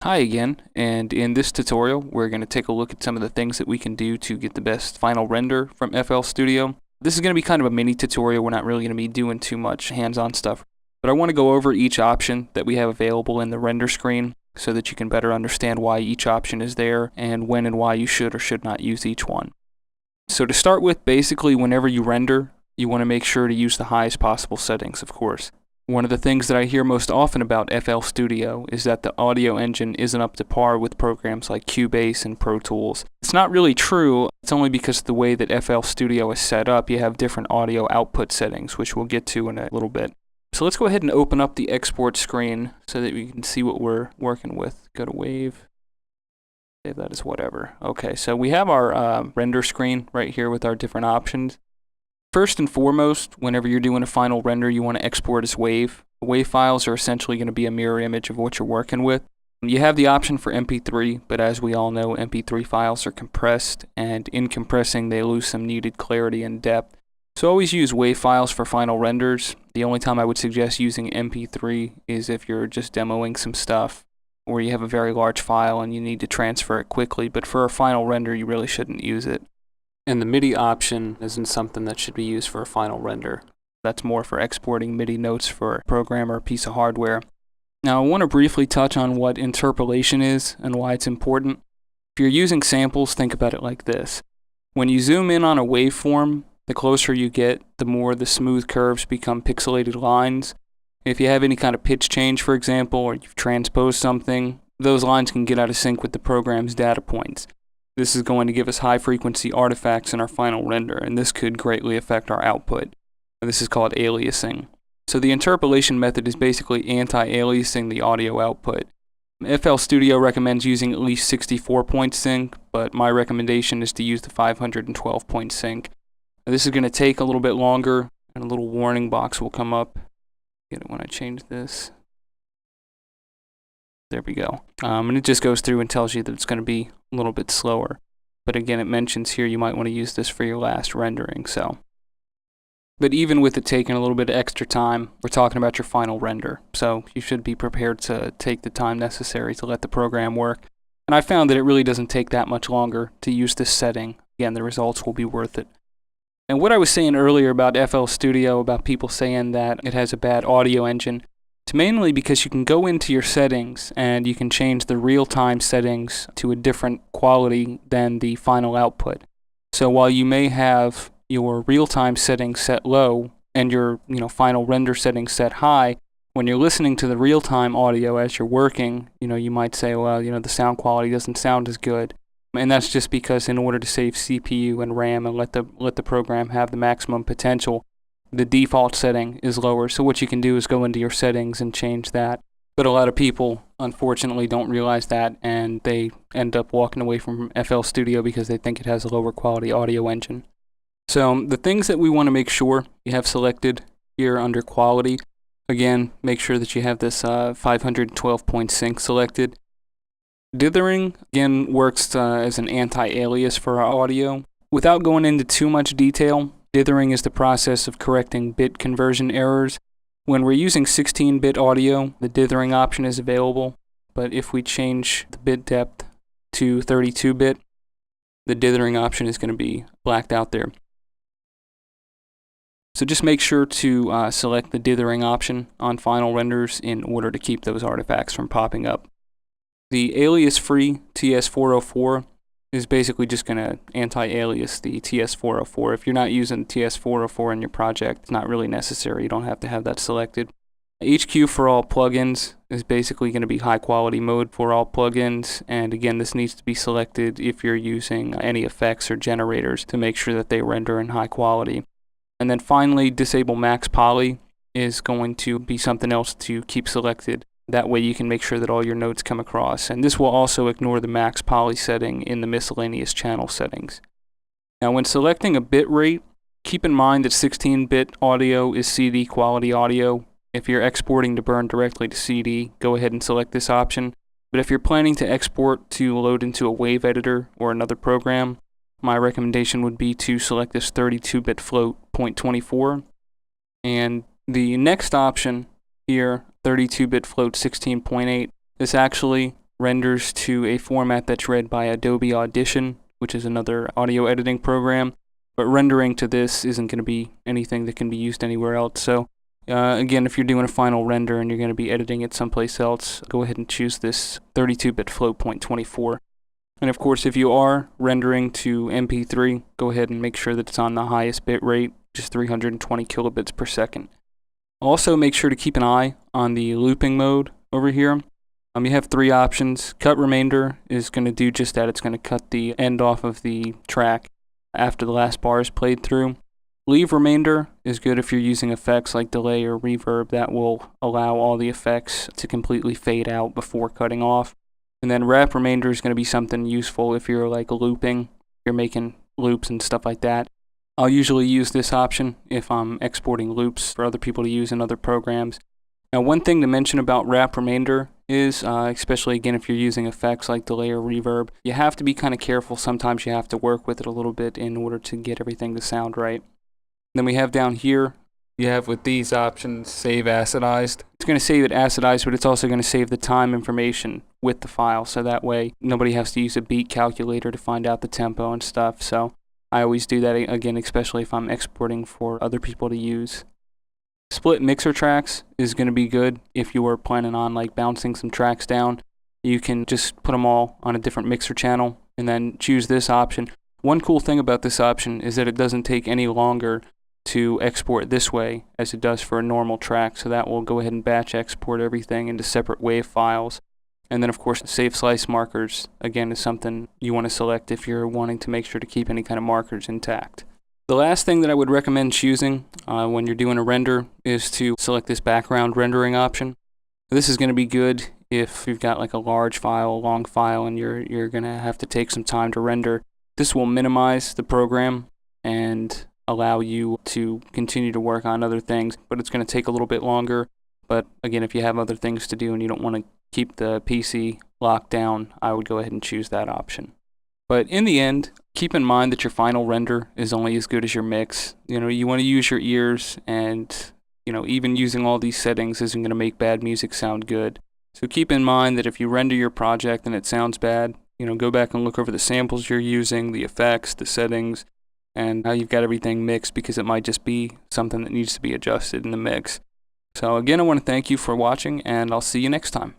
Hi again, and in this tutorial we're going to take a look at some of the things that we can do to get the best final render from FL Studio. This is going to be kind of a mini tutorial. We're not really going to be doing too much hands-on stuff, but I want to go over each option that we have available in the render screen so that you can better understand why each option is there and when and why you should or should not use each one. So to start with, basically whenever you render, you want to make sure to use the highest possible settings, of course. One of the things that I hear most often about FL Studio is that the audio engine isn't up to par with programs like Cubase and Pro Tools. It's not really true. It's only because of the way that FL Studio is set up, you have different audio output settings, which we'll get to in a little bit. So let's go ahead and open up the export screen so that we can see what we're working with. Go to Wave. Save that as whatever. Okay, so we have our render screen right here with our different options. First and foremost, whenever you're doing a final render, you want to export as WAV. WAV files are essentially going to be a mirror image of what you're working with. You have the option for MP3, but as we all know, MP3 files are compressed, and in compressing, they lose some needed clarity and depth. So always use WAV files for final renders. The only time I would suggest using MP3 is if you're just demoing some stuff, or you have a very large file and you need to transfer it quickly, but for a final render, you really shouldn't use it. And the MIDI option isn't something that should be used for a final render. That's more for exporting MIDI notes for a program or a piece of hardware. Now I want to briefly touch on what interpolation is and why it's important. If you're using samples, think about it like this. When you zoom in on a waveform, the closer you get, the more the smooth curves become pixelated lines. If you have any kind of pitch change, for example, or you've transposed something, those lines can get out of sync with the program's data points. This is going to give us high-frequency artifacts in our final render, and this could greatly affect our output. This is called aliasing. So the interpolation method is basically anti-aliasing the audio output. FL Studio recommends using at least 64-point sync, but my recommendation is to use the 512-point sync. This is going to take a little bit longer, and a little warning box will come up. Get it when I change this. There we go. And it just goes through and tells you that it's going to be a little bit slower. But again, it mentions here you might want to use this for your last rendering. But even with it taking a little bit of extra time, we're talking about your final render. So you should be prepared to take the time necessary to let the program work. And I found that it really doesn't take that much longer to use this setting. Again, the results will be worth it. And what I was saying earlier about FL Studio, about people saying that it has a bad audio engine, it's mainly because you can go into your settings and you can change the real-time settings to a different quality than the final output. So while you may have your real-time settings set low and your final render settings set high, when you're listening to the real-time audio as you're working, you might say, well, the sound quality doesn't sound as good. And that's just because in order to save CPU and RAM and let the program have the maximum potential, the default setting is lower. So what you can do is go into your settings and change that. But a lot of people, unfortunately, don't realize that, and they end up walking away from FL Studio because they think it has a lower quality audio engine. So the things that we want to make sure you have selected here under quality, again, make sure that you have this 512-point sync selected. Dithering, again, works as an anti-alias for our audio. Without going into too much detail, dithering is the process of correcting bit conversion errors. When we're using 16-bit audio, the dithering option is available, but if we change the bit depth to 32-bit, the dithering option is going to be blacked out there. So just make sure to select the dithering option on final renders in order to keep those artifacts from popping up. The alias-free TS404 is basically just going to anti-alias the TS404. If you're not using TS404 in your project, it's not really necessary. You don't have to have that selected. HQ for all plugins is basically going to be high quality mode for all plugins. And again, this needs to be selected if you're using any effects or generators to make sure that they render in high quality. And then finally, disable max poly is going to be something else to keep selected. That way you can make sure that all your notes come across. And this will also ignore the max poly setting in the miscellaneous channel settings. Now when selecting a bit rate, keep in mind that 16-bit audio is CD quality audio. If you're exporting to burn directly to CD, go ahead and select this option. But if you're planning to export to load into a wave editor or another program, my recommendation would be to select this 32-bit float 0.24. And the next option here, 32-bit float 16.8, this actually renders to a format that's read by Adobe Audition, which is another audio editing program. But rendering to this isn't going to be anything that can be used anywhere else. So again, if you're doing a final render and you're going to be editing it someplace else, go ahead and choose this 32-bit float point 24. And of course, if you are rendering to MP3, go ahead and make sure that it's on the highest bit rate, just 320 kilobits per second. Also, make sure to keep an eye on the looping mode over here. You have three options. Cut remainder is going to do just that. It's going to cut the end off of the track after the last bar is played through. Leave remainder is good if you're using effects like delay or reverb. That will allow all the effects to completely fade out before cutting off. And then wrap remainder is going to be something useful if you're like looping, you're making loops and stuff like that. I'll usually use this option if I'm exporting loops for other people to use in other programs. Now, one thing to mention about wrap remainder is, especially again if you're using effects like delay or reverb, you have to be kind of careful. Sometimes you have to work with it a little bit in order to get everything to sound right. Then we have down here, you have with these options, save acidized. It's going to save it acidized, but it's also going to save the time information with the file, so that way nobody has to use a beat calculator to find out the tempo and stuff. So I always do that, again, especially if I'm exporting for other people to use. Split mixer tracks is going to be good if you are planning on like bouncing some tracks down. You can just put them all on a different mixer channel and then choose this option. One cool thing about this option is that it doesn't take any longer to export this way as it does for a normal track, so that will go ahead and batch export everything into separate WAV files. And then of course save slice markers again is something you want to select if you're wanting to make sure to keep any kind of markers intact. The last thing that I would recommend choosing when you're doing a render is to select this background rendering option. This is going to be good if you've got like a large file, a long file, and you're going to have to take some time to render. This will minimize the program and allow you to continue to work on other things, but it's going to take a little bit longer. But again, if you have other things to do and you don't want to keep the PC locked down, I would go ahead and choose that option. But in the end, keep in mind that your final render is only as good as your mix. You want to use your ears, and even using all these settings isn't going to make bad music sound good. So keep in mind that if you render your project and it sounds bad, go back and look over the samples you're using, the effects, the settings, and how you've got everything mixed, because it might just be something that needs to be adjusted in the mix. So again, I want to thank you for watching, and I'll see you next time.